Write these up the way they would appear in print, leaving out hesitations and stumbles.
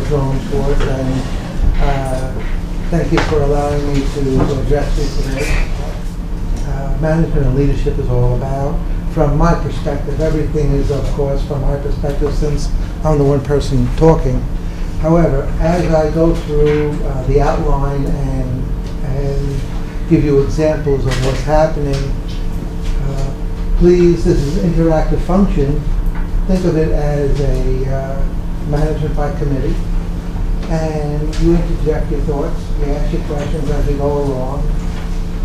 Jerome Schwartz, and thank you for allowing me to address you today. Management and leadership is all about, from my perspective, everything is, of course, from my perspective, since I'm the one person talking. However, as I go through the outline and give you examples of what's happening, please, this is an interactive function. Think of it as a management by committee. And you interject your thoughts, you ask your questions as you go along.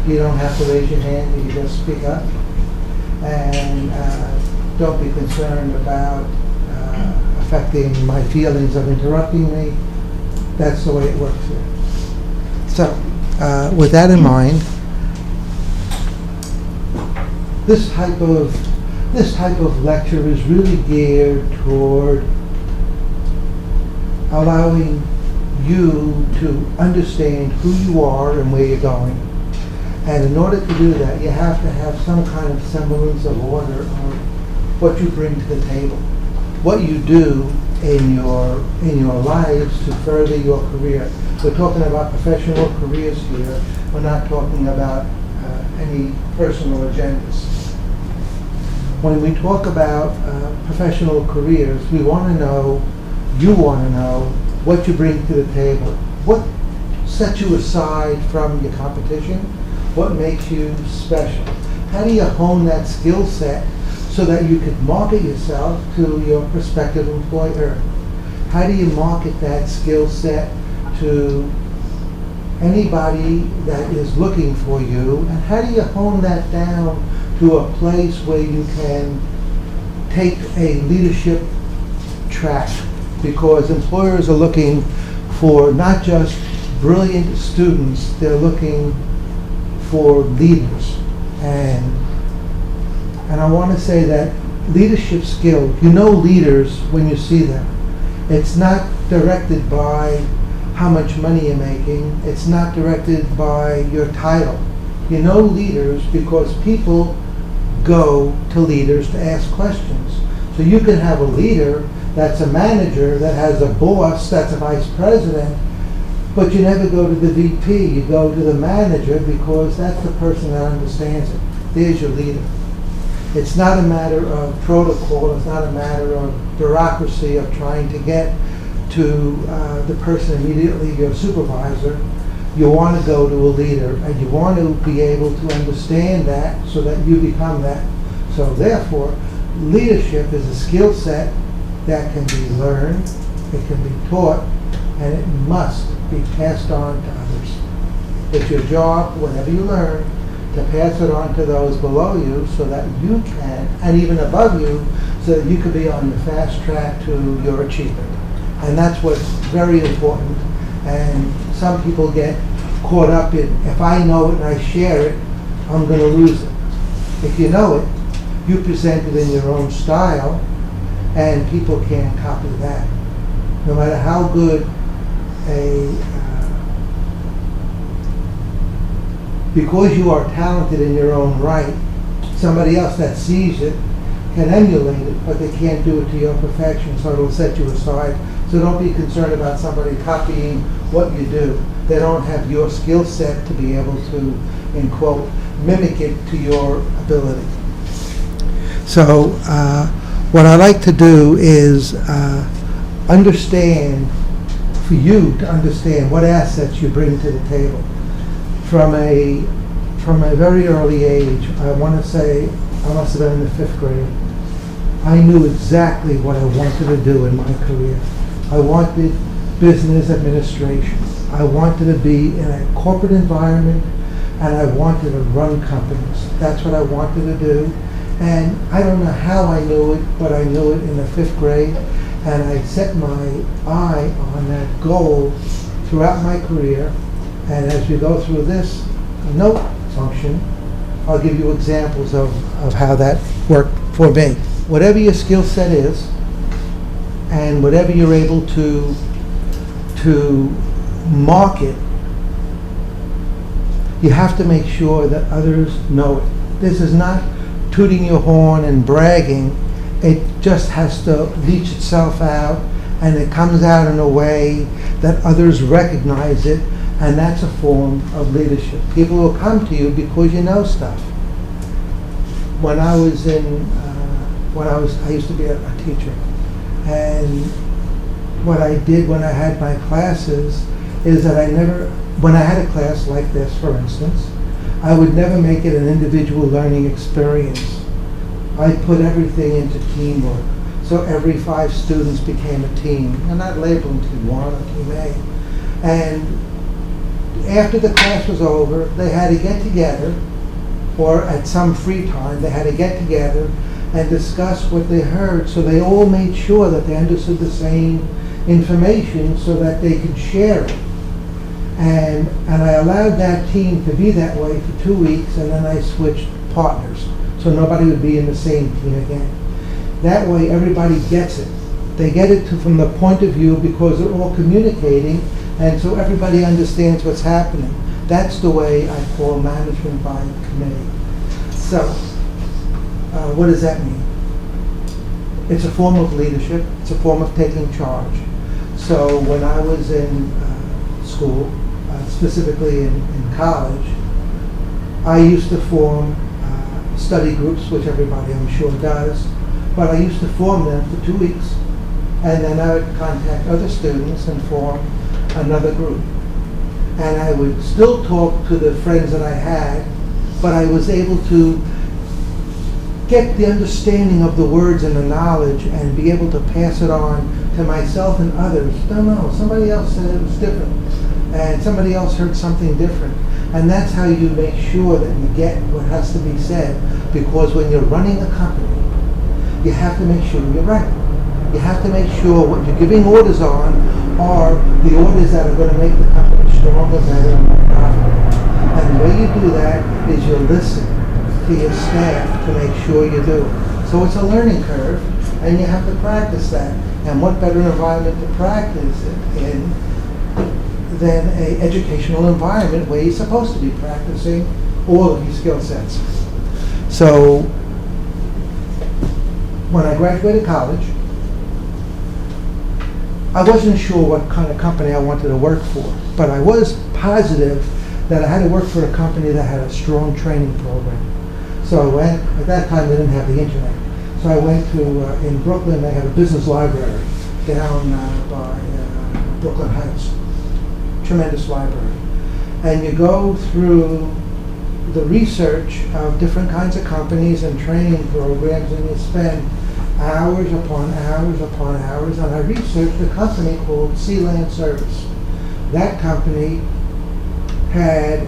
You don't have to raise your hand, you can just speak up. And don't be concerned about affecting my feelings of interrupting me. That's the way it works here. So, with that in mind, this type of lecture is really geared toward allowing you to understand who you are and where you're going. And in order to do that, you have to have some kind of semblance of order of what you bring to the table, what you do in your lives to further your career. We're talking about professional careers here. We're not talking about any personal agendas. When we talk about professional careers, we want to know, you want to know, what you bring to the table. What sets you aside from your competition? What makes you special? How do you hone that skill set so that you can market yourself to your prospective employer? How do you market that skill set to anybody that is looking for you? And how do you hone that down to a place where you can take a leadership track? Because employers are looking for not just brilliant students, they're looking for leaders. And I want to say that leadership skill, you know leaders when you see them. It's not directed by how much money you're making. It's not directed by your title. You know leaders because people go to leaders to ask questions. So you can have a leader that's a manager, that has a boss, that's a vice president, but you never go to the VP, you go to the manager because that's the person that understands it. There's your leader. It's not a matter of protocol, it's not a matter of bureaucracy of trying to get to the person immediately, your supervisor. You want to go to a leader and you want to be able to understand that so that you become that. So therefore, leadership is a skill set that can be learned, it can be taught, and it must be passed on to others. It's your job, whenever you learn, to pass it on to those below you so that you can, and even above you, so that you can be on the fast track to your achievement. And that's what's very important. And some people get caught up in, if I know it and I share it, I'm going to lose it. If you know it, you present it in your own style, and people can't copy that. No matter how good because you are talented in your own right, somebody else that sees it can emulate it, but they can't do it to your perfection, so it'll set you aside. So don't be concerned about somebody copying what you do. They don't have your skill set to be able to, in quote, mimic it to your ability. So what I like to do is understand, for you to understand what assets you bring to the table. From a very early age, I want to say, I must have been in the 5th grade, I knew exactly what I wanted to do in my career. I wanted business administration. I wanted to be in a corporate environment, and I wanted to run companies. That's what I wanted to do. And I don't know how I knew it, but I knew it in the 5th grade, and I set my eye on that goal throughout my career. And as we go through this note function, I'll give you examples of how that worked for me. Whatever your skill set is, and whatever you're able to market, you have to make sure that others know it. This is not tooting your horn and bragging. It just has to leach itself out and it comes out in a way that others recognize it, and that's a form of leadership. People will come to you because you know stuff. When I was I used to be a teacher, and what I did when I had my classes is that when I had a class like this, for instance, I would never make it an individual learning experience. I put everything into teamwork. So every 5 students became a team. I'm not labeling team 1 or team A. And after the class was over, they had to get together, or at some free time, they had to get together and discuss what they heard. So they all made sure that they understood the same information so that they could share it. And I allowed that team to be that way for 2 weeks, and then I switched partners. So nobody would be in the same team again. That way everybody gets it. They get it from the point of view because they're all communicating, and so everybody understands what's happening. That's the way I call management by committee. So, what does that mean? It's a form of leadership. It's a form of taking charge. So when I was in school, specifically in college, I used to form study groups, which everybody I'm sure does, but I used to form them for 2 weeks, and then I would contact other students and form another group. And I would still talk to the friends that I had, but I was able to get the understanding of the words and the knowledge and be able to pass it on to myself and others. No, somebody else said it was different, and somebody else heard something different. And that's how you make sure that you get what has to be said, because when you're running a company, you have to make sure you're right. You have to make sure what you're giving orders on are the orders that are going to make the company stronger, better, and more profitable. And the way you do that is you listen to your staff to make sure you do it. So it's a learning curve, and you have to practice that. And what better environment to practice it in than an educational environment where you're supposed to be practicing all of these skill sets. So when I graduated college, I wasn't sure what kind of company I wanted to work for, but I was positive that I had to work for a company that had a strong training program. So I went, at that time they didn't have the internet, so I went to, in Brooklyn they have a business library down by Brooklyn Heights. Tremendous library. And you go through the research of different kinds of companies and training programs, and you spend hours upon hours upon hours. And I researched a company called Sealand Service. That company had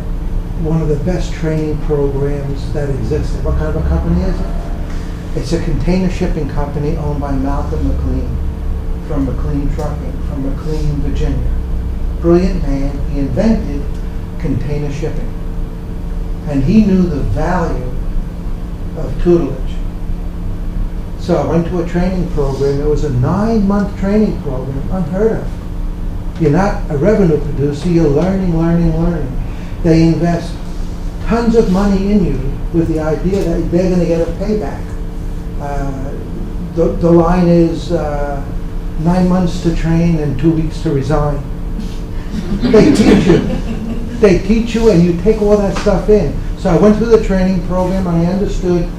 one of the best training programs that existed. What kind of a company is it? It's a container shipping company owned by Malcolm McLean from McLean Trucking, from McLean, Virginia. Brilliant man. He invented container shipping, and he knew the value of tutelage. So I went to a training program. It was a 9-month training program, unheard of. You're not a revenue producer, you're learning. They invest tons of money in you with the idea that they're going to get a payback. The line is 9 months to train and 2 weeks to resign. They teach you, and you take all that stuff in. So I went through the training program, and I understood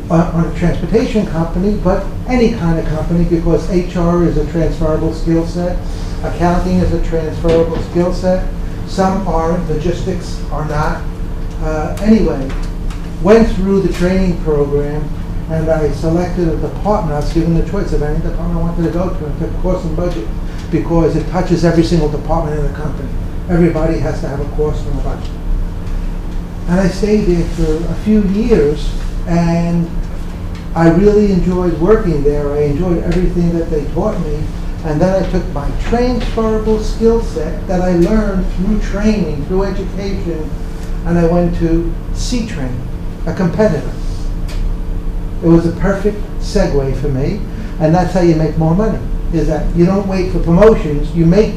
on a transportation company, but any kind of company, because HR is a transferable skill set, accounting is a transferable skill set, some aren't, logistics are not. Anyway, went through the training program, and I selected a department. I was given the choice of any department I wanted to go to. I took course and budget, because it touches every single department in the company. Everybody has to have a course and a budget. And I stayed there for a few years, and I really enjoyed working there. I enjoyed everything that they taught me. And then I took my transferable skill set that I learned through training, through education, and I went to C-Train, a competitor. It was a perfect segue for me, and that's how you make more money, is that you don't wait for promotions, you make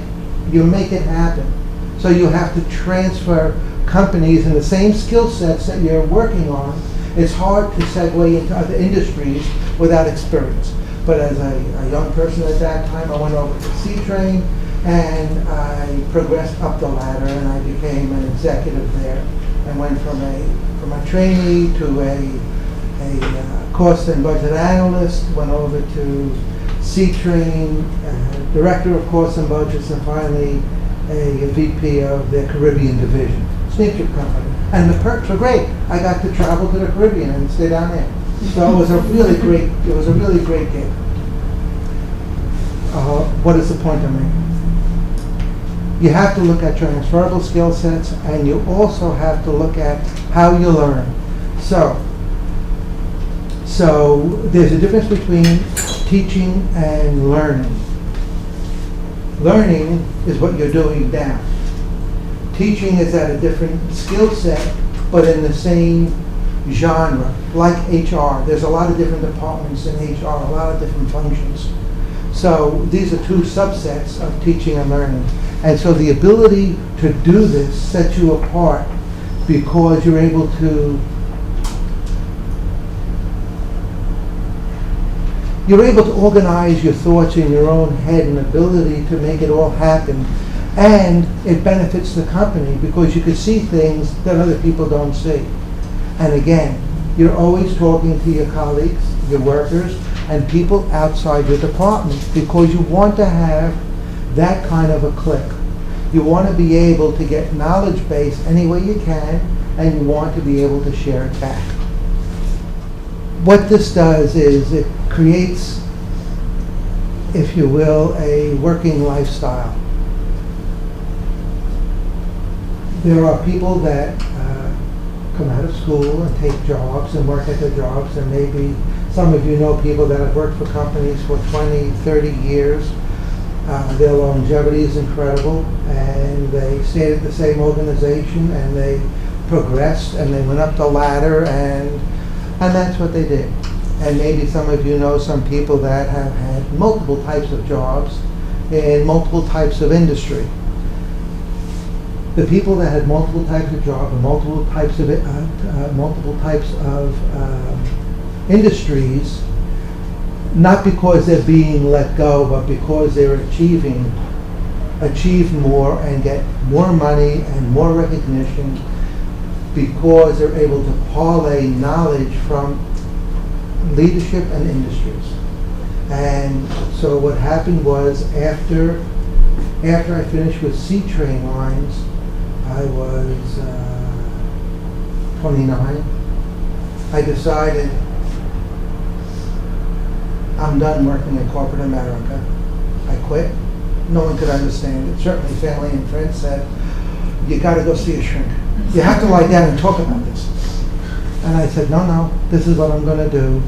it happen. So you have to transfer companies in the same skill sets that you're working on. It's hard to segue into other industries without experience. But as a young person at that time, I went over to C-Train, and I progressed up the ladder, and I became an executive there. I went from a trainee to a cost and budget analyst, went over to C-Train, director of cost and budgets, and finally a VP of their Caribbean division, steamship company. And the perks were great. I got to travel to the Caribbean and stay down there. So it was a really great gig. What is the point I'm making? You have to look at transferable skill sets, and you also have to look at how you learn. So there's a difference between teaching and learning. Learning is what you're doing now. Teaching is at a different skill set, but in the same genre, like HR. There's a lot of different departments in HR, a lot of different functions. So these are two subsets of teaching and learning. And so the ability to do this sets you apart because you're able to organize your thoughts in your own head and ability to make it all happen. And it benefits the company because you can see things that other people don't see. And again, you're always talking to your colleagues, your workers, and people outside your department because you want to have that kind of a click. You want to be able to get knowledge base any way you can, and you want to be able to share it back. What this does is it creates, if you will, a working lifestyle. There are people that come out of school and take jobs and work at their jobs, and maybe some of you know people that have worked for companies for 20, 30 years. Their longevity is incredible, and they stayed at the same organization, and they progressed, and they went up the ladder, and that's what they did. And maybe some of you know some people that have had multiple types of jobs in multiple types of industry. The people that had multiple types of jobs and multiple types of industries, not because they're being let go, but because they're achieve more and get more money and more recognition because they're able to parlay knowledge from leadership and industries. And so what happened was after I finished with C-Train Lines, I was 29. I decided I'm done working in corporate America. I quit. No one could understand it. Certainly family and friends said, you got to go see a shrink. You have to lie down and talk about this. And I said, no, this is what I'm going to do.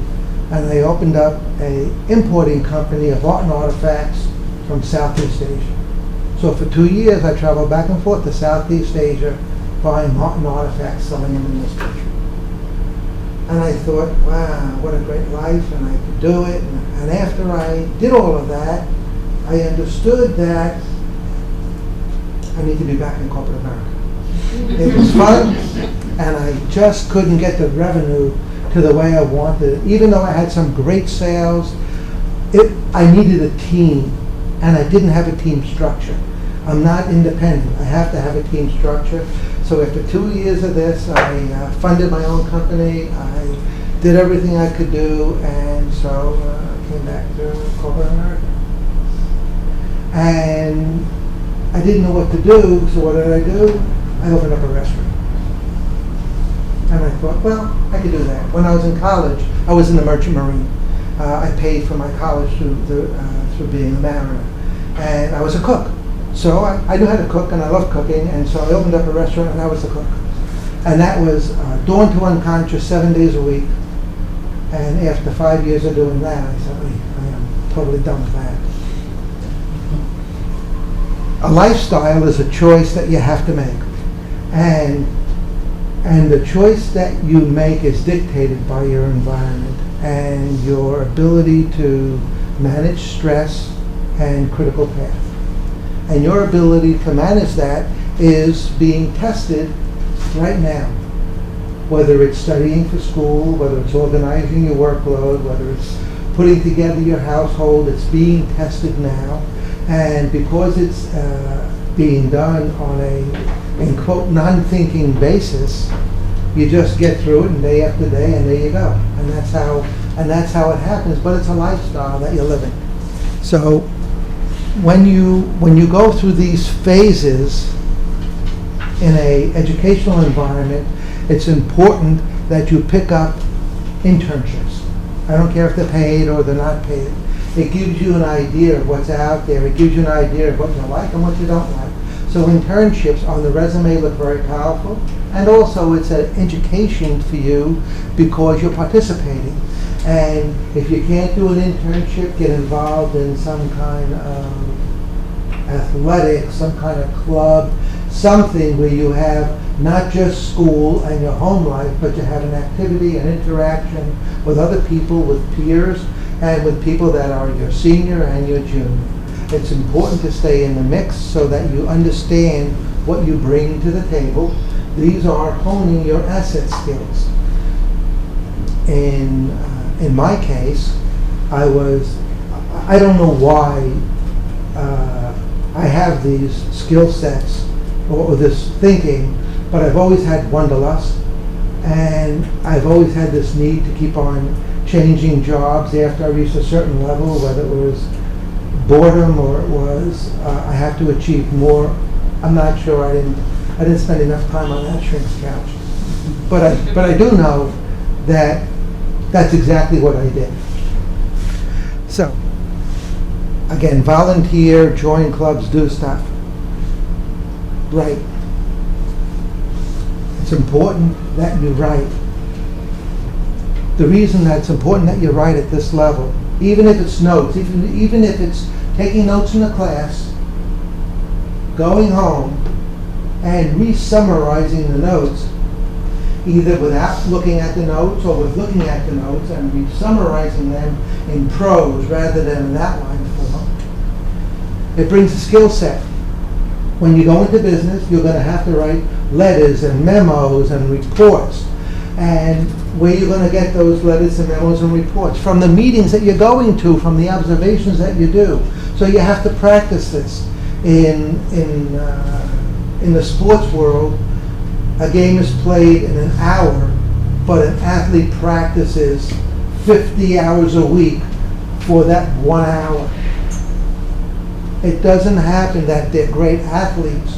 And they opened up a importing company of art and artifacts from Southeast Asia. So for 2 years, I traveled back and forth to Southeast Asia, buying art and artifacts, selling them in this country. And I thought, wow, what a great life, and I could do it. And after I did all of that, I understood that I need to be back in corporate America. It was fun, and I just couldn't get the revenue to the way I wanted it. Even though I had some great sales, I needed a team, and I didn't have a team structure. I'm not independent. I have to have a team structure. So after 2 years of this, I funded my own company. I did everything I could do, and so I came back to corporate America. And I didn't know what to do, so what did I do? I opened up a restaurant. And I thought, well, I could do that. When I was in college, I was in the Merchant Marine. I paid for my college through being a mariner. And I was a cook. So I knew how to cook, and I loved cooking, and so I opened up a restaurant, and I was the cook. And that was dawn to unconscious, 7 days a week. And after 5 years of doing that, I said, I am totally done with that. A lifestyle is a choice that you have to make. And the choice that you make is dictated by your environment and your ability to manage stress and critical path. And your ability to manage that is being tested right now. Whether it's studying for school, whether it's organizing your workload, whether it's putting together your household. It's being tested now. And because it's being done on a, in quote, non-thinking basis, you just get through it and day after day, and there you go. And that's how it happens. But it's a lifestyle that you're living. So when you go through these phases in a educational environment, it's important that you pick up internships. I don't care if they're paid or they're not paid. It gives you an idea of what's out there. It gives you an idea of what you like and what you don't like. So internships on the resume look very powerful, and also it's an education for you because you're participating. And if you can't do an internship, get involved in some kind of athletic, some kind of club, something where you have not just school and your home life, but you have an activity, an interaction with other people, with peers, and with people that are your senior and your junior. It's important to stay in the mix so that you understand what you bring to the table. These are honing your asset skills. In my case, I don't know why I have these skill sets or this thinking, but I've always had wanderlust, and I've always had this need to keep on changing jobs after I reached a certain level, whether it was boredom or it was I have to achieve more. I'm not sure. I didn't spend enough time on that shrink's couch, but I do know that that's exactly what I did. So again, volunteer, join clubs, do stuff. Write. It's important that you write. The reason that it's important that you write at this level, even if it's notes, even if it's taking notes in the class, going home and re-summarizing the notes, either without looking at the notes or with looking at the notes and re-summarizing them in prose rather than in outline form, it brings a skill set. When you go into business, you're going to have to write letters and memos and reports. And where you're going to get those letters and memos and reports? From the meetings that you're going to, from the observations that you do. So you have to practice this. In the sports world, a game is played in an hour, but an athlete practices 50 hours a week for that 1 hour. It doesn't happen that they're great athletes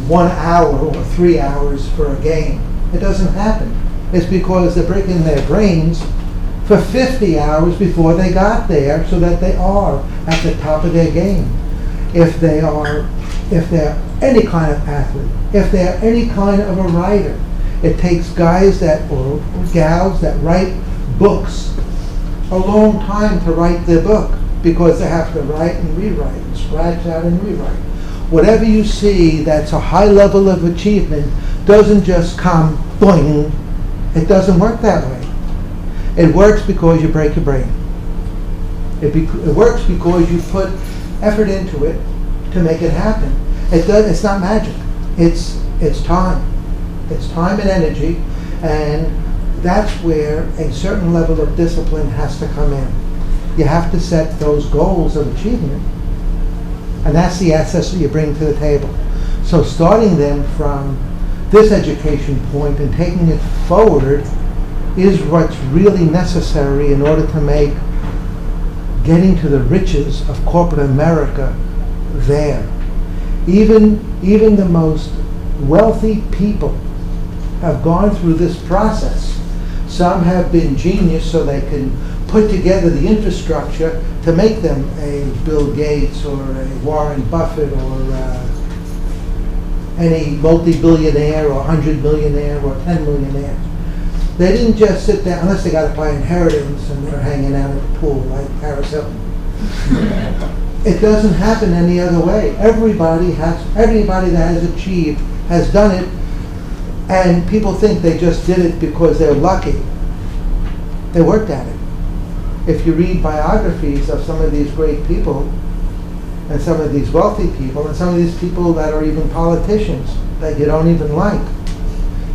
1 hour or 3 hours for a game. It doesn't happen. It's because they're breaking their brains for 50 hours before they got there so that they are at the top of their game. If they're any kind of athlete, if they're any kind of a writer, it takes guys or gals that write books a long time to write their book because they have to write and rewrite and scratch out and rewrite. Whatever you see that's a high level of achievement doesn't just come boing. It doesn't work that way. It works because you break your brain. It works because you put effort into it to make it happen. It's not magic. It's time. It's time and energy, and that's where a certain level of discipline has to come in. You have to set those goals of achievement, and that's the assets that you bring to the table. So starting them from this education point and taking it forward is what's really necessary in order to make getting to the riches of corporate America there. Even the most wealthy people have gone through this process. Some have been genius so they can put together the infrastructure to make them a Bill Gates or a Warren Buffett or any multi-billionaire or 100 millionaire or 10 millionaire. They didn't just sit there, unless they got it by inheritance and they're hanging out at the pool like Paris Hilton. It doesn't happen any other way. Everybody that has achieved has done it, and people think they just did it because they're lucky. They worked at it. If you read biographies of some of these great people, and some of these wealthy people, and some of these people that are even politicians that you don't even like,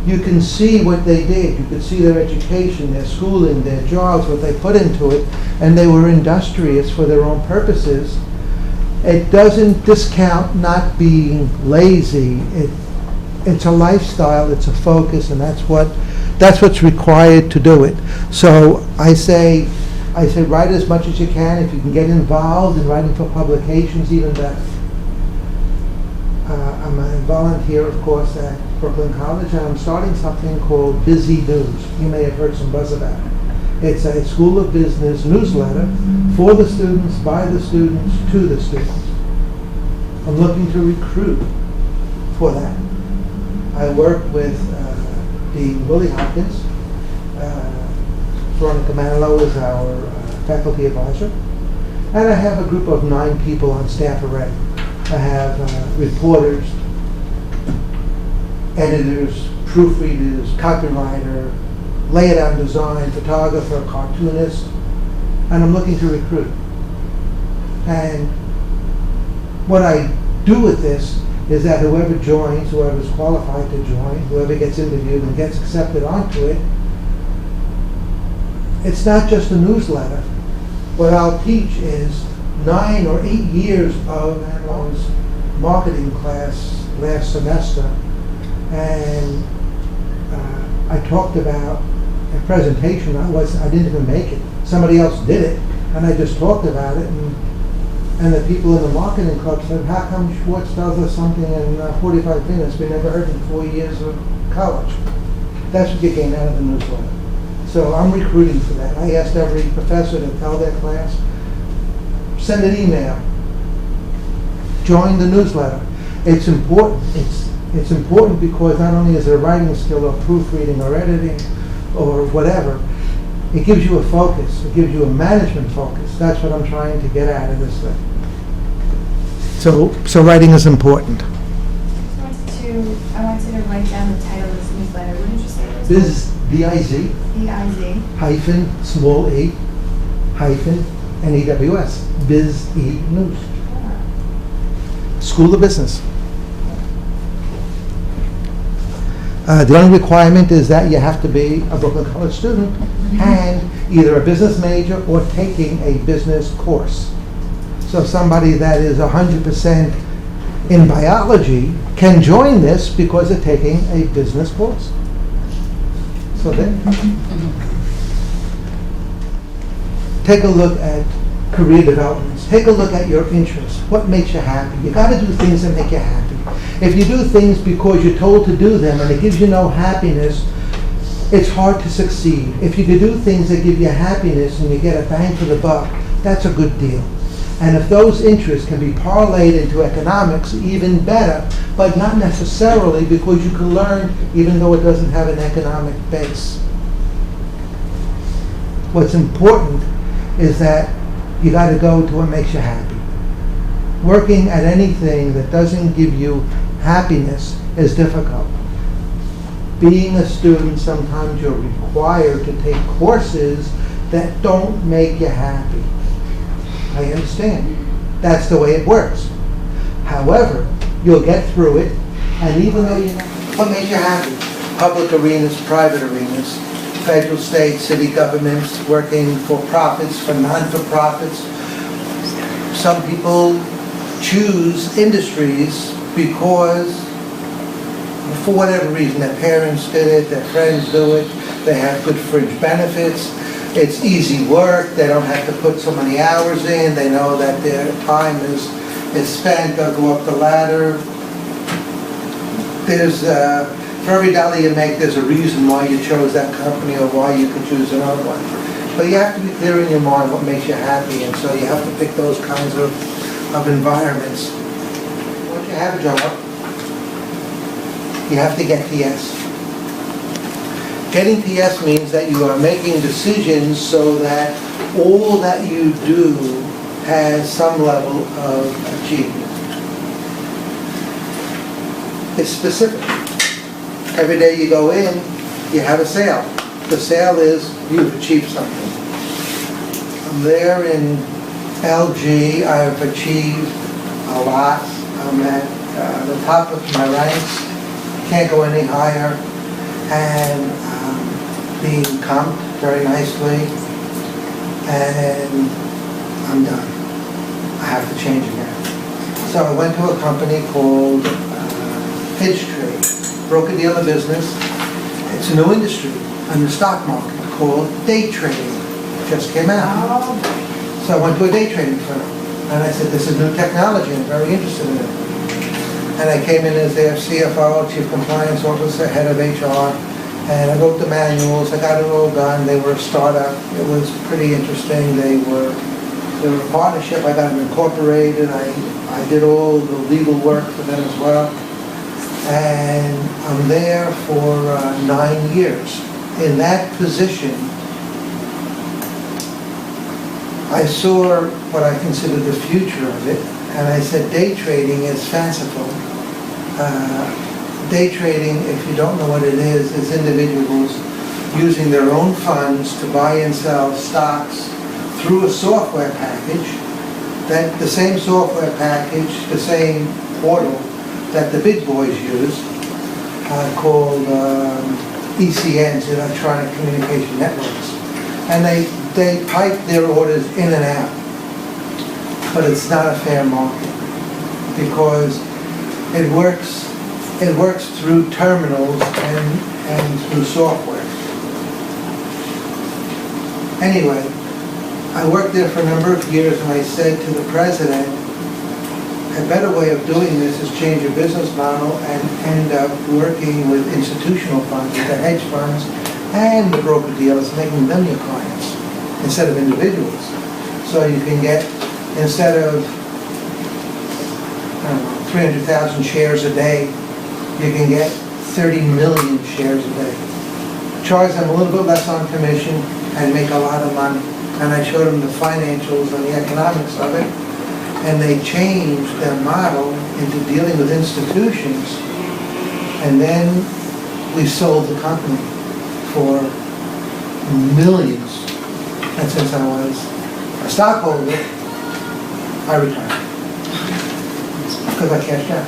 you can see what they did. You could see their education, their schooling, their jobs, what they put into it, and they were industrious for their own purposes. It doesn't discount not being lazy. It's a lifestyle, it's a focus, and that's what's required to do it. So I say write as much as you can. If you can get involved in writing for publications, even better. I'm a volunteer, of course, at Brooklyn College, and I'm starting something called Busy News. You may have heard some buzz about it. It's a School of Business newsletter for the students, by the students, to the students. I'm looking to recruit for that. I work with Dean Willie Hopkins. Veronica Manilow is our faculty advisor. And I have a group of 9 people on staff already. I have reporters, editors, proofreaders, copywriter, layout design, photographer, cartoonist, and I'm looking to recruit. And what I do with this is that whoever joins, whoever's qualified to join, whoever gets interviewed and gets accepted onto it, it's not just a newsletter. What I'll teach is 9 or 8 years of Anlo's marketing class last semester, and I talked about a presentation. I didn't even make it. Somebody else did it, and I just talked about it, and the people in the marketing club said, how come Schwartz does us something in 45 minutes we never heard in 4 years of college? That's what you gain out of the newsletter. So I'm recruiting for that. I asked every professor to tell their class, send an email, join the newsletter. It's important. It's important because not only is it a writing skill or proofreading or editing or whatever, it gives you a focus. It gives you a management focus. That's what I'm trying to get out of this thing. So writing is important. I wanted to write down the title of this newsletter. What did you say it was? B-I-Z. B-I-Z. Hyphen, small e, hyphen, N-E-W-S. Biz E News. School of Business. The only requirement is that you have to be a Brooklyn College student and either a business major or taking a business course. So somebody that is 100% in biology can join this because they're taking a business course. So then, take a look at career developments. Take a look at your interests. What makes you happy? You got to do things that make you happy. If you do things because you're told to do them and it gives you no happiness, it's hard to succeed. If you can do things that give you happiness and you get a bang for the buck, that's a good deal. And if those interests can be parlayed into economics, even better, but not necessarily, because you can learn even though it doesn't have an economic base. What's important is that you got to go to what makes you happy. Working at anything that doesn't give you happiness is difficult. Being a student, sometimes you're required to take courses that don't make you happy. I understand. That's the way it works. However, you'll get through it, and even though you know what makes you happy, public arenas, private arenas, federal, state, city governments, working for profits, for non-for-profits. Some people choose industries because, for whatever reason, their parents did it, their friends do it, they have good fringe benefits, it's easy work, they don't have to put so many hours in, they know that their time is spent, they'll go up the ladder. There's, for every dollar you make, there's a reason why you chose that company or why you could choose another one. But you have to be clear in your mind what makes you happy, and so you have to pick those kinds of environments. Once you have a job, you have to get TS. Getting TS means that you are making decisions so that all that you do has some level of achievement. It's specific. Every day you go in, you have a sale. The sale is you've achieved something. I'm there in LG, I've achieved a lot. I'm at the top of my ranks. Can't go any higher. and being comped very nicely, and I'm done. I have to change again. So I went to a company called EdgeTrade, broker-dealer business. It's a new industry in the stock market called day trading. Just came out. So I went to a day trading firm, and I said, this is new technology, I'm very interested in it. And I came in as their CFO, Chief Compliance Officer, Head of HR, and I wrote the manuals, I got it all done. They were a startup, it was pretty interesting. They were a partnership, I got them incorporated, I did all the legal work for them as well. And I'm there for 9 years. In that position, I saw what I consider the future of it, and I said day trading is fanciful. Day trading, if you don't know what it is individuals using their own funds to buy and sell stocks through a software package, that the same software package, the same portal that the big boys use, called ECNs, Electronic Communication Networks. And they pipe their orders in and out. But it's not a fair market because it works through terminals and through software. Anyway, I worked there for a number of years, and I said to the president, a better way of doing this is change your business model and end up working with institutional funds, the hedge funds, and the broker-dealers, making them your clients instead of individuals. So you can get, instead of 300,000 shares a day, you can get 30 million shares a day. Charge them a little bit less on commission and make a lot of money. And I showed them the financials and the economics of it, and they changed their model into dealing with institutions. And then we sold the company for millions. And since I was a stockholder, I retired because I cashed out.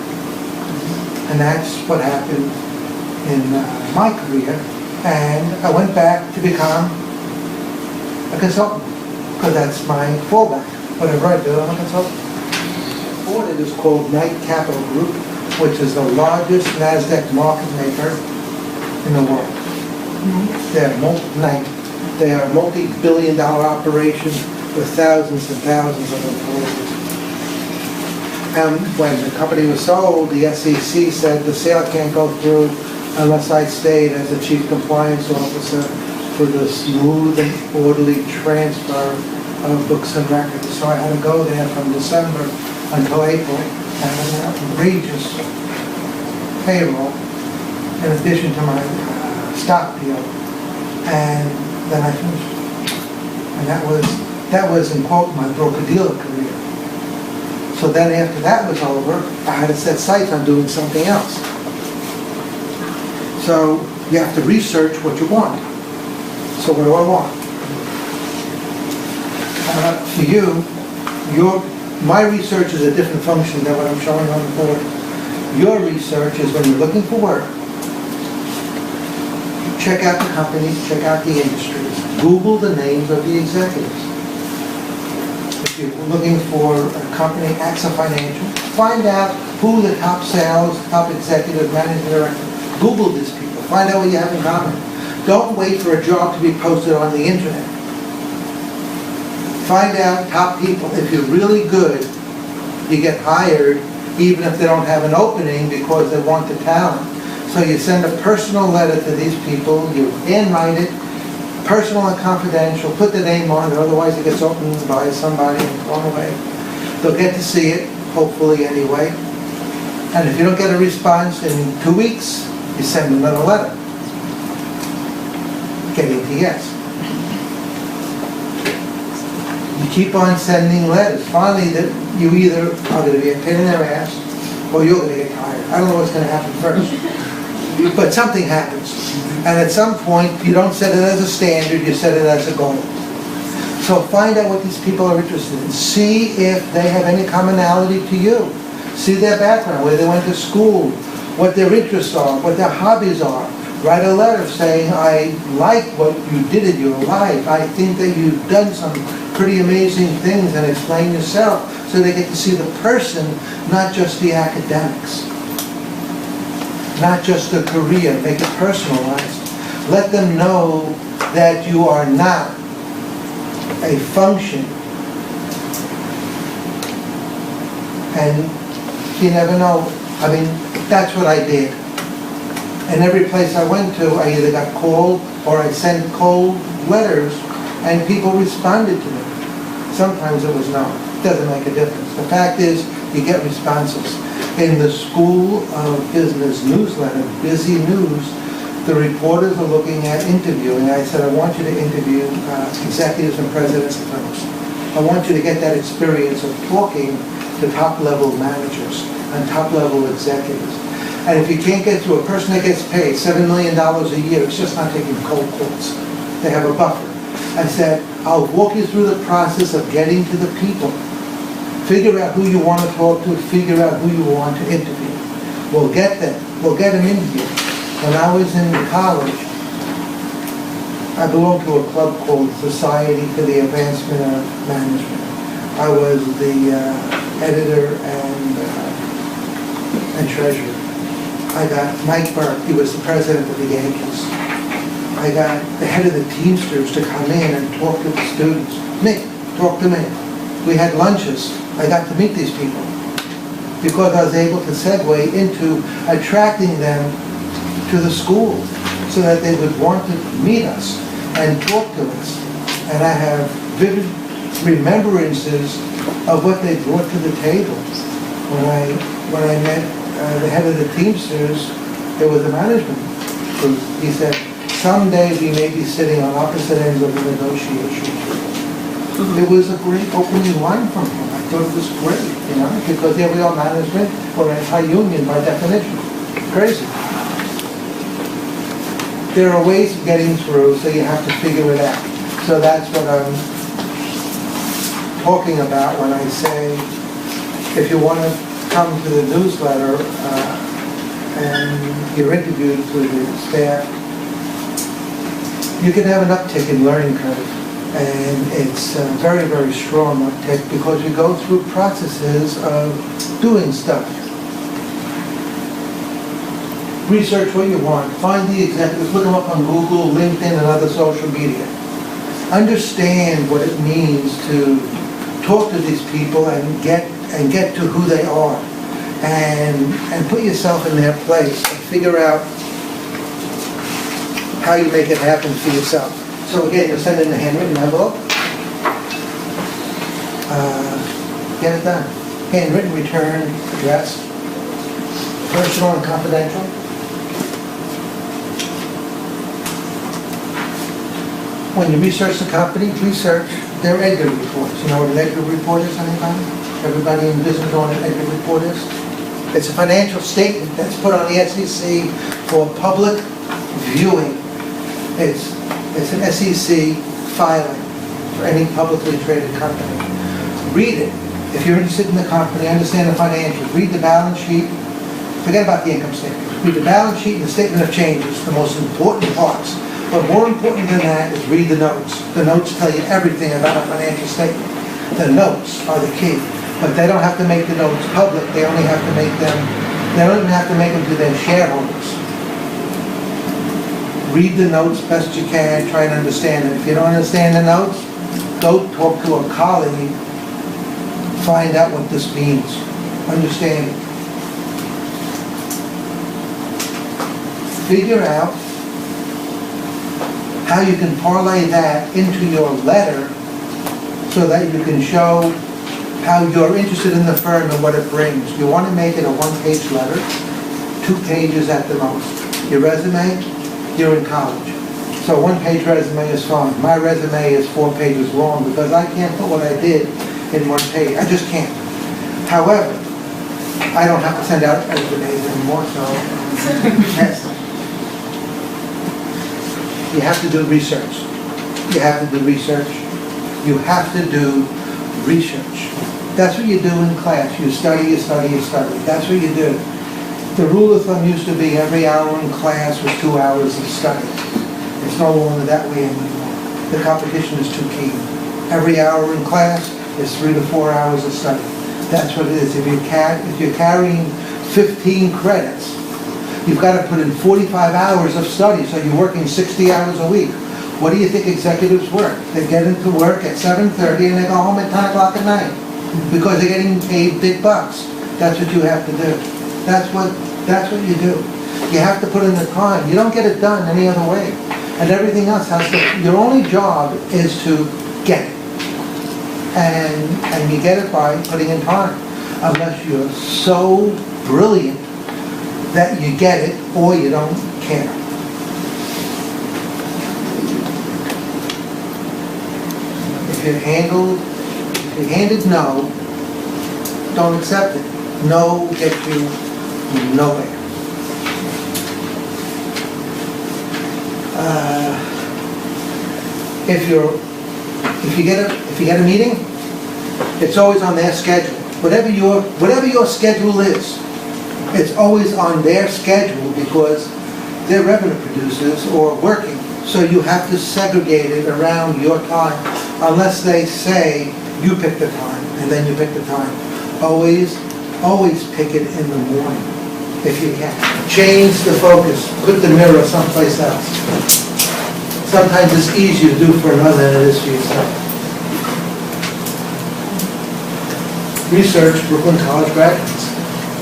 And that's what happened in my career. And I went back to become a consultant because that's my fallback. Whatever I do, I'm a consultant. It is called Knight Capital Group, which is the largest NASDAQ market maker in the world. They are a multi-billion-dollar operation with thousands and thousands of employees. And when the company was sold, the SEC said the sale can't go through unless I stayed as the Chief Compliance Officer for the smooth and orderly transfer of books and records. So I had to go there from December until April, and an outrageous payroll in addition to my stock deal. And then I finished. And that was in quote my broker-dealer career. So then after that was over, I had to set sights on doing something else. So you have to research what you want. So what do I want? For you, my research is a different function than what I'm showing on the board. Your research is when you're looking for work, check out the companies, check out the industries, Google the names of the executives. If you're looking for a company, AXA Financial, find out who the top sales, top executive, managing director. Google these people, find out what you have in common. Don't wait for a job to be posted on the internet. Find out top people. If you're really good, you get hired even if they don't have an opening because they want the talent. So you send a personal letter to these people, you handwrite it, personal and confidential, put the name on it, otherwise it gets opened by somebody and thrown away. They'll get to see it, hopefully anyway. And if you don't get a response in 2 weeks, you send another letter. Getting to yes. You keep on sending letters. Finally, you either are going to be a pain in their ass or you're going to get tired. I don't know what's going to happen first. But something happens. And at some point, you don't set it as a standard, you set it as a goal. So find out what these people are interested in. See if they have any commonality to you. See their background, where they went to school, what their interests are, what their hobbies are. Write a letter saying, I like what you did in your life. I think that you've done some pretty amazing things, and explain yourself so they get to see the person, not just the academics, not just the career. Make it personalized. Let them know that you are not a function. And you never know. I mean, that's what I did. And every place I went to, I either got called or I sent cold letters, and people responded to me. Sometimes it was no. It doesn't make a difference. The fact is, you get responses. In the School of Business newsletter, Busy News, the reporters are looking at interviewing. I said, I want you to interview executives and presidents of firms. I want you to get that experience of talking to top-level managers and top-level executives. And if you can't get to a person that gets paid $7 million a year, it's just not taking cold calls. They have a buffer. I said, I'll walk you through the process of getting to the people. Figure out who you want to talk to, figure out who you want to interview. We'll get them. We'll get them interviewed. When I was in college, I belonged to a club called Society for the Advancement of Management. I was the editor and treasurer. I got Mike Burke, he was the president of the Yankees. I got the head of the Teamsters to come in and talk to the students. Me, talk to me. We had lunches. I got to meet these people because I was able to segue into attracting them to the school so that they would want to meet us and talk to us. And I have vivid remembrances of what they brought to the table. When I met the head of the Teamsters, there was a management group. He said, someday we may be sitting on opposite ends of the negotiation table. It was a great opening line from him. I thought it was great, because here we are, management, we're anti-union by definition. Crazy. There are ways of getting through, so you have to figure it out. So that's what I'm talking about when I say, if you want to come to the newsletter and you're interviewed through the staff, you can have an uptick in learning curve. And it's a very, very strong uptick because you go through processes of doing stuff. Research what you want. Find the executives. Look them up on Google, LinkedIn, and other social media. Understand what it means to talk to these people and get to who they are. And put yourself in their place and figure out how you make it happen for yourself. So again, you'll send in a handwritten envelope. Get it done. Handwritten return address. Personal and confidential. When you research the company, research their Edgar reports. You know what an Edgar report is, anybody? Everybody in business knows what an Edgar report is? It's a financial statement that's put on the SEC for public viewing. It's an SEC filing for any publicly traded company. Read it. If you're interested in the company, understand the financials. Read the balance sheet. Forget about the income statement. Read the balance sheet and the statement of changes, the most important parts. But more important than that is read the notes. The notes tell you everything about a financial statement. The notes are the key. But they don't have to make the notes public. They only have to make them, they don't even have to make them to their shareholders. Read the notes best you can, try and understand it. If you don't understand the notes, go talk to a colleague, find out what this means. Understand it. Figure out how you can parlay that into your letter so that you can show how you're interested in the firm and what it brings. You want to make it a one-page letter, 2 pages at the most. Your resume, you're in college. So a one-page resume is fine. My resume is 4 pages long because I can't put what I did in 1 page. I just can't. However, I don't have to send out resumes anymore, so yes. You have to do research. You have to do research. You have to do research. That's what you do in class. You study, you study, you study. That's what you do. The rule of thumb used to be every hour in class was 2 hours of study. It's no longer that way anymore. The competition is too keen. Every hour in class is 3 to 4 hours of study. That's what it is. If you're carrying 15 credits, you've got to put in 45 hours of study, so you're working 60 hours a week. What do you think executives work? They get into work at 7:30 and they go home at 10 o'clock at night because they're getting paid big bucks. That's what you have to do. That's what you do. You have to put in the time. You don't get it done any other way. And everything else has to, your only job is to get it. And you get it by putting in time. Unless you're so brilliant that you get it or you don't care. If you're handed no, don't accept it. No gets you nowhere. If you get a meeting, it's always on their schedule. Whatever your schedule is, it's always on their schedule because they're revenue producers or working. So you have to segregate it around your time, unless they say you pick the time and then you pick the time. Always pick it in the morning if you can. Change the focus. Put the mirror someplace else. Sometimes it's easier to do for another than it is for yourself. Research Brooklyn College graduates.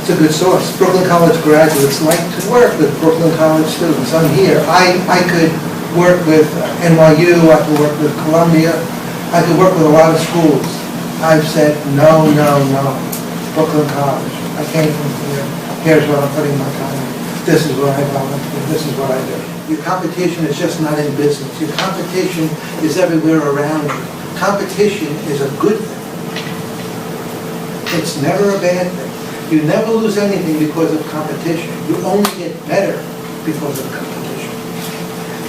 It's a good source. Brooklyn College graduates like to work with Brooklyn College students. I'm here. I could work with NYU, I could work with Columbia, I could work with a lot of schools. I've said no. Brooklyn College. I came from here. Here's what I'm putting my time in. This is what I volunteer. This is what I do. Your competition is just not in business. Your competition is everywhere around you. Competition is a good thing. It's never a bad thing. You never lose anything because of competition. You only get better because of competition.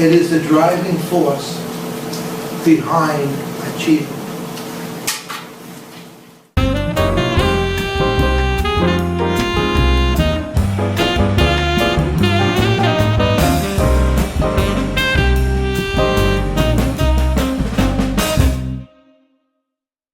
It is the driving force behind achievement.